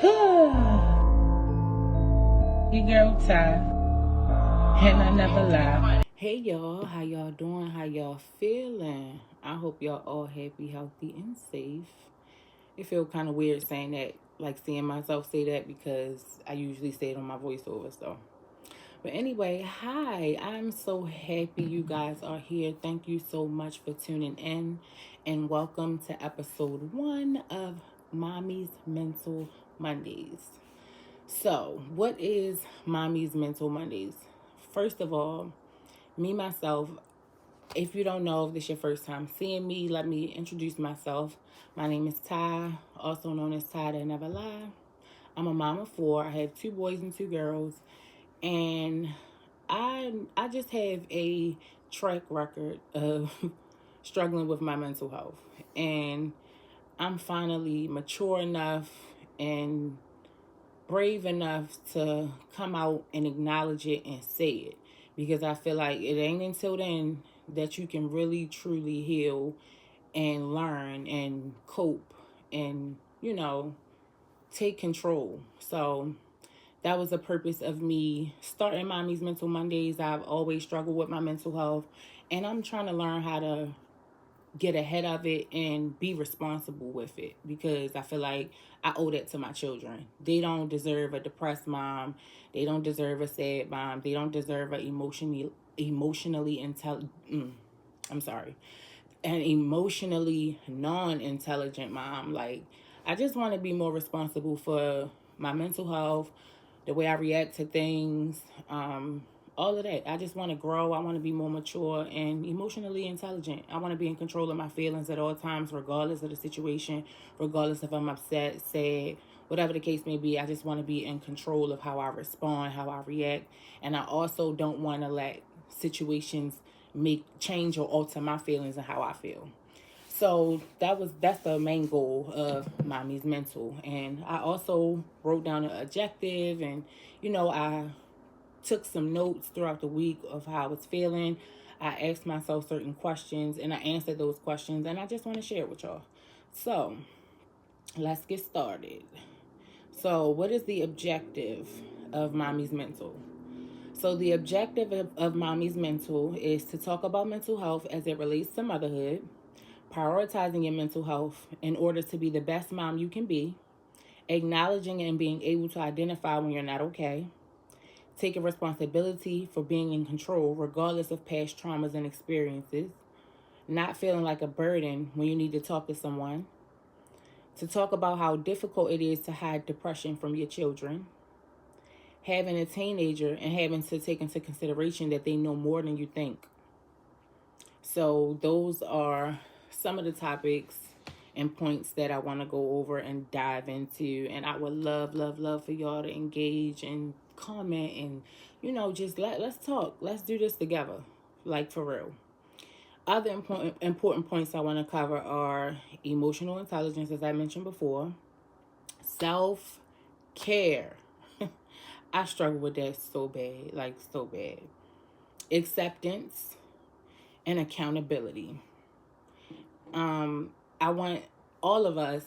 Your girl Ty, and I never lie. Hey y'all, how y'all doing? How y'all feeling? I hope y'all all happy, healthy, and safe. It feel kind of weird saying that, like seeing myself say that because I usually say it on my voiceover stuff. But anyway, hi. I'm so happy you guys are here. Thank you so much for tuning in and welcome to episode 1 of Mommy's Mental Mondays. So, what is Mommy's Mental Mondays? First of all, me myself, if you don't know if this is your first time seeing me, let me introduce myself. My name is Ty, also known as Ty That Never Lie. I'm a mom of 4. I have 2 boys and 2 girls, and I just have a track record of struggling with my mental health, and I'm finally mature enough and brave enough to come out and acknowledge it and say it, because I feel like it ain't until then that you can really truly heal and learn and cope and take control. So that was the purpose of me starting Mommy's Mental Mondays. I've always struggled with my mental health, and I'm trying to learn how to get ahead of it and be responsible with it, because I feel like I owe that to my children. They don't deserve a depressed mom. They don't deserve a sad mom. They don't deserve an emotionally intelligent. I'm sorry, an emotionally non-intelligent mom. Like, I just want to be more responsible for my mental health, the way I react to things, all of that. I just want to grow. I want to be more mature and emotionally intelligent. I want to be in control of my feelings at all times, regardless of the situation, regardless if I'm upset, sad, whatever the case may be. I just want to be in control of how I respond, how I react. And I also don't want to let situations make change or alter my feelings and how I feel. So that's the main goal of Mommy's Mental. And I also wrote down an objective, and I took some notes throughout the week of how I was feeling. I asked myself certain questions and I answered those questions, and I just want to share it with y'all. So let's get started. So what is the objective of Mommy's Mental? So the objective of Mommy's Mental is to talk about mental health as it relates to motherhood, prioritizing your mental health in order to be the best mom you can be, acknowledging and being able to identify when you're not okay, taking responsibility for being in control regardless of past traumas and experiences, not feeling like a burden when you need to talk to someone, to talk about how difficult it is to hide depression from your children, having a teenager and having to take into consideration that they know more than you think. So those are some of the topics and points that I want to go over and dive into. And I would love, love, love for y'all to engage and comment and, just let's talk. Let's do this together, like for real. Other important points I want to cover are emotional intelligence, as I mentioned before, self-care. I struggle with that so bad, like so bad. Acceptance and accountability. I want all of us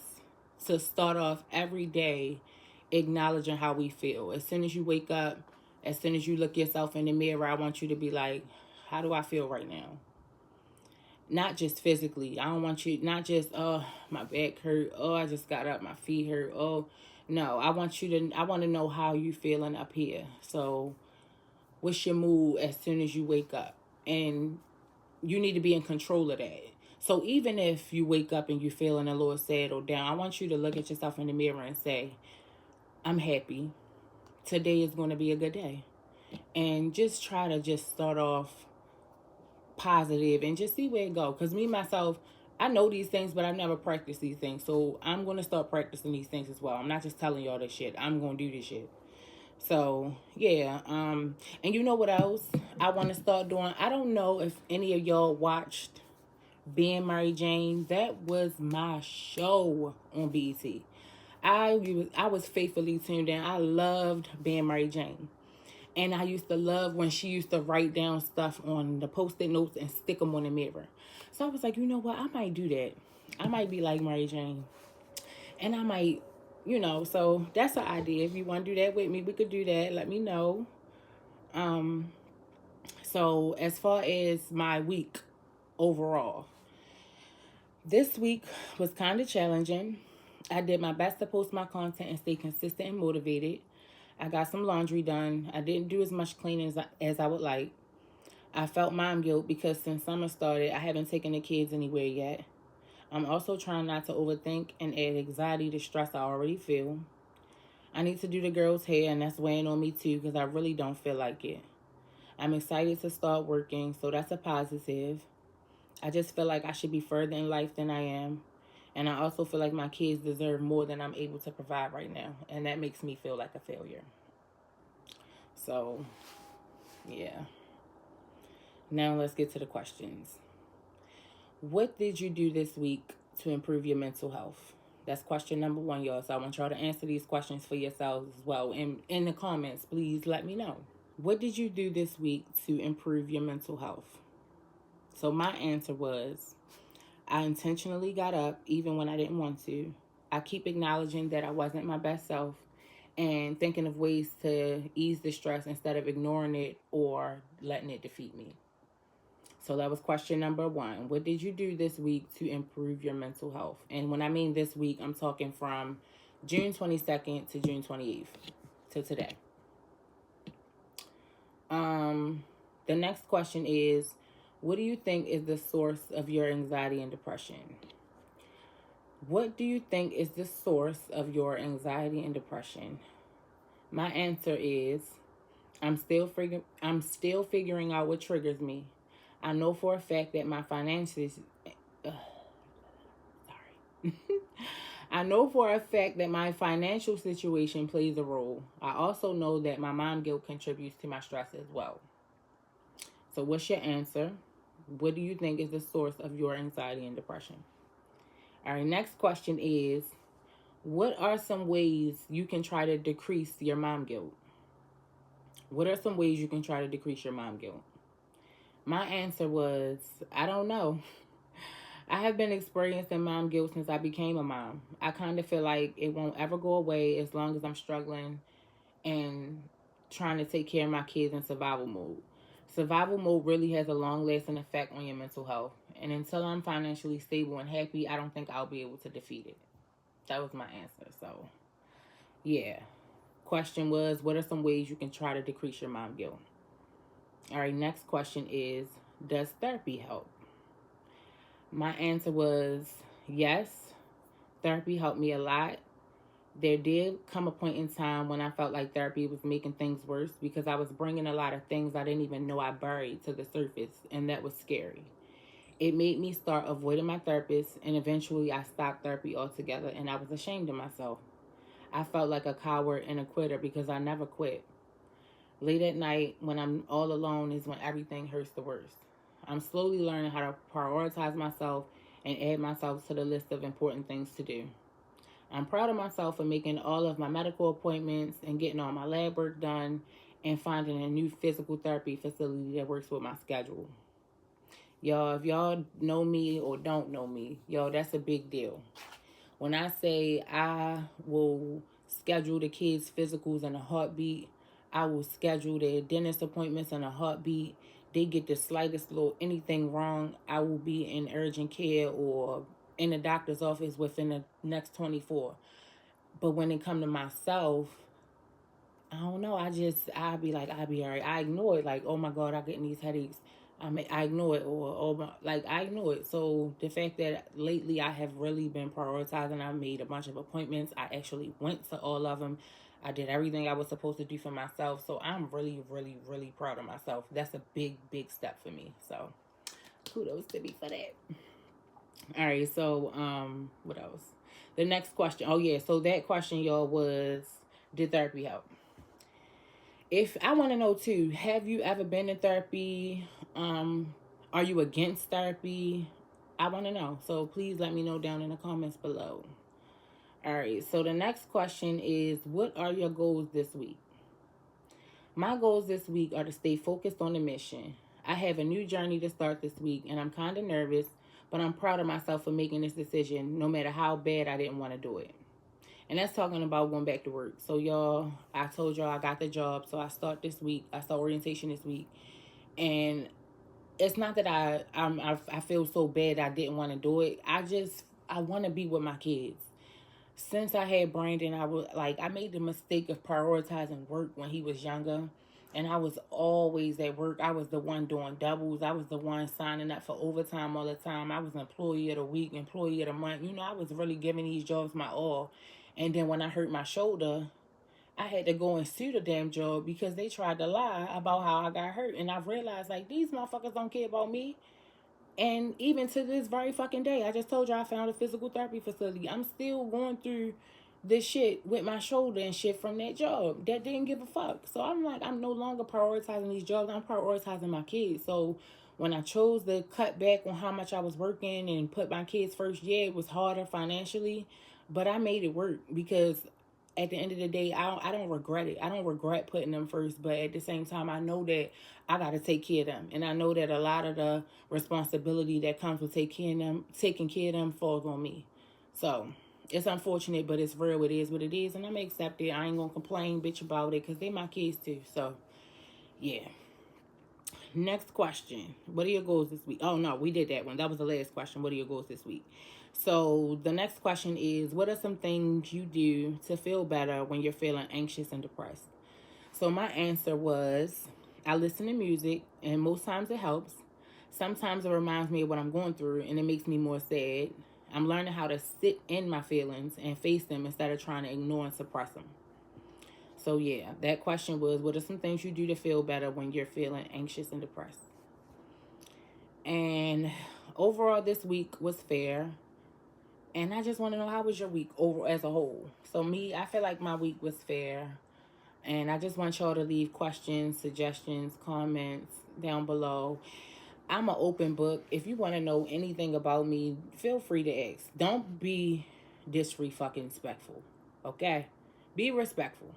to start off every day acknowledging how we feel. As soon as you wake up, as soon as you look yourself in the mirror, I want you to be like, how do I feel right now? Not just physically. I don't want you, not just, oh, my back hurt. Oh, I just got up, my feet hurt. Oh, no, I want to know how you feeling up here. So what's your mood as soon as you wake up? And you need to be in control of that. So even if you wake up and you're feeling a little sad or down, I want you to look at yourself in the mirror and say, I'm happy. Today is going to be a good day. And just try to just start off positive and just see where it goes. Because me, myself, I know these things, but I've never practiced these things. So I'm going to start practicing these things as well. I'm not just telling y'all this shit. I'm going to do this shit. So, yeah. And you know what else I want to start doing? I don't know if any of y'all watched Being Mary Jane. That was my show on BET. I was faithfully tuned in. I loved Being Mary Jane. And I used to love when she used to write down stuff on the post-it notes and stick them on the mirror. So I was like, you know what? I might do that. I might be like Mary Jane. And I might So that's an idea. If you want to do that with me, we could do that. Let me know. Um, so as far as my week overall, this week was kind of challenging. I did my best to post my content and stay consistent and motivated. I got some laundry done. I didn't do as much cleaning as I would like. I felt mom guilt because since summer started, I haven't taken the kids anywhere yet. I'm also trying not to overthink and add anxiety to stress I already feel. I need to do the girls' hair, and that's weighing on me too because I really don't feel like it. I'm excited to start working, so that's a positive. I just feel like I should be further in life than I am. And I also feel like my kids deserve more than I'm able to provide right now. And that makes me feel like a failure. So, yeah. Now let's get to the questions. What did you do this week to improve your mental health? That's question number 1, y'all. So I want y'all to answer these questions for yourselves as well. And in the comments, please let me know. What did you do this week to improve your mental health? So my answer was, I intentionally got up even when I didn't want to. I keep acknowledging that I wasn't my best self and thinking of ways to ease the stress instead of ignoring it or letting it defeat me. So that was question number 1. What did you do this week to improve your mental health? And when I mean this week, I'm talking from June 22nd to June 28th to today. The next question is, what do you think is the source of your anxiety and depression? What do you think is the source of your anxiety and depression? My answer is, I'm still figuring out what triggers me. I know for a fact that my finances I know for a fact that my financial situation plays a role. I also know that my mom guilt contributes to my stress as well. So what's your answer? What do you think is the source of your anxiety and depression? All right, next question is, what are some ways you can try to decrease your mom guilt? What are some ways you can try to decrease your mom guilt? My answer was, I don't know. I have been experiencing mom guilt since I became a mom. I kind of feel like it won't ever go away as long as I'm struggling and trying to take care of my kids in survival mode. Survival mode really has a long-lasting effect on your mental health. And until I'm financially stable and happy, I don't think I'll be able to defeat it. That was my answer. So, yeah. Question was, what are some ways you can try to decrease your mom guilt? All right, next question is, does therapy help? My answer was yes. Therapy helped me a lot. There did come a point in time when I felt like therapy was making things worse because I was bringing a lot of things I didn't even know I buried to the surface, and that was scary. It made me start avoiding my therapist, and eventually I stopped therapy altogether, and I was ashamed of myself. I felt like a coward and a quitter because I never quit. Late at night, when I'm all alone, is when everything hurts the worst. I'm slowly learning how to prioritize myself and add myself to the list of important things to do. I'm proud of myself for making all of my medical appointments and getting all my lab work done and finding a new physical therapy facility that works with my schedule. Y'all, if y'all know me or don't know me, y'all, that's a big deal. When I say I will schedule the kids' physicals in a heartbeat, I will schedule their dentist appointments in a heartbeat. They get the slightest little anything wrong, I will be in urgent care or in the doctor's office within the next 24. But when it come to myself, I don't know. I'll be all right. I ignore it. Like, oh my God, I'm getting these headaches. I ignore it, I ignore it. So the fact that lately I have really been prioritizing, I made a bunch of appointments. I actually went to all of them. I did everything I was supposed to do for myself. So I'm really, really, really proud of myself. That's a big, big step for me. So kudos to me for that. All right. So, what else? The next question. Oh yeah. So that question, y'all, was, did therapy help? If I want to know too, have you ever been in therapy? Are you against therapy? I want to know. So please let me know down in the comments below. All right. So the next question is, what are your goals this week? My goals this week are to stay focused on the mission. I have a new journey to start this week, and I'm kind of nervous, but I'm proud of myself for making this decision, no matter how bad I didn't want to do it. And that's talking about going back to work. So y'all, I told y'all I got the job. So I start this week. I start orientation this week. And it's not that I feel so bad I didn't want to do it. I want to be with my kids. Since I had Brandon, I made the mistake of prioritizing work when he was younger. And I was always at work. I was the one doing doubles. I was the one signing up for overtime all the time. I was employee of the week, employee of the month. I was really giving these jobs my all. And then when I hurt my shoulder, I had to go and sue the damn job because they tried to lie about how I got hurt. And I realized, like, these motherfuckers don't care about me. And even to this very fucking day, I just told you I found a physical therapy facility. I'm still going through this shit with my shoulder and shit from that job that didn't give a fuck. So I'm like, I'm no longer prioritizing these jobs. I'm prioritizing my kids. So when I chose to cut back on how much I was working and put my kids first, yeah, it was harder financially, but I made it work because at the end of the day, I don't regret it. I don't regret putting them first, but at the same time, I know that I got to take care of them. And I know that a lot of the responsibility that comes with taking care of them falls on me. So it's unfortunate, but it's real. It is what it is. And I'm going to accept it. I ain't going to complain, bitch about it, because they my kids too. So, yeah. Next question. What are your goals this week? Oh, no, we did that one. That was the last question. What are your goals this week? So the next question is, what are some things you do to feel better when you're feeling anxious and depressed? So my answer was, I listen to music, and most times it helps. Sometimes it reminds me of what I'm going through, and it makes me more sad. I'm learning how to sit in my feelings and face them instead of trying to ignore and suppress them. So yeah, that question was, what are some things you do to feel better when you're feeling anxious and depressed? And overall, this week was fair. And I just want to know, how was your week over as a whole? So me, I feel like my week was fair. And I just want y'all to leave questions, suggestions, comments down below. I'm an open book. If you want to know anything about me, feel free to ask. Don't be disrespectful, okay? Be respectful.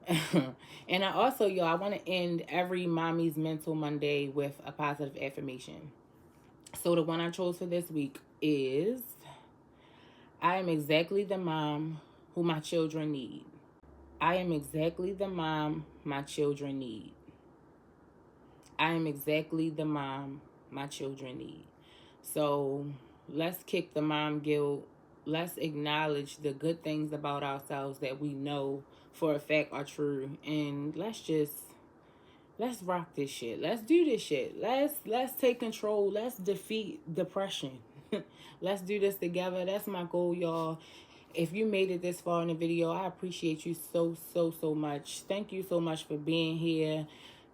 And I want to end every Mommy's Mental Monday with a positive affirmation. So the one I chose for this week is, I am exactly the mom who my children need. I am exactly the mom my children need. I am exactly the mom my children need. So let's kick the mom guilt. Let's acknowledge the good things about ourselves that we know for a fact are true. And let's rock this shit. Let's do this shit. Let's take control. Let's defeat depression. Let's do this together. That's my goal, y'all. If you made it this far in the video, I appreciate you so much. Thank you so much for being here.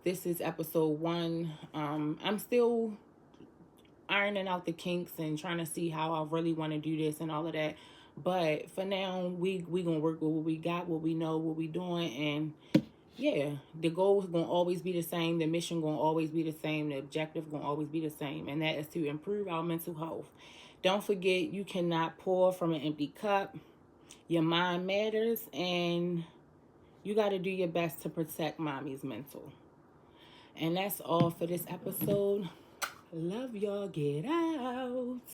This is episode 1. I'm still ironing out the kinks and trying to see how I really want to do this and all of that. But for now, we gonna work with what we got, what we know, what we doing, and yeah, the goal is gonna always be the same. The mission gonna always be the same. The objective gonna always be the same, and that is to improve our mental health. Don't forget, you cannot pour from an empty cup. Your mind matters, and you got to do your best to protect mommy's mental. And that's all for this episode. Love y'all. Get out.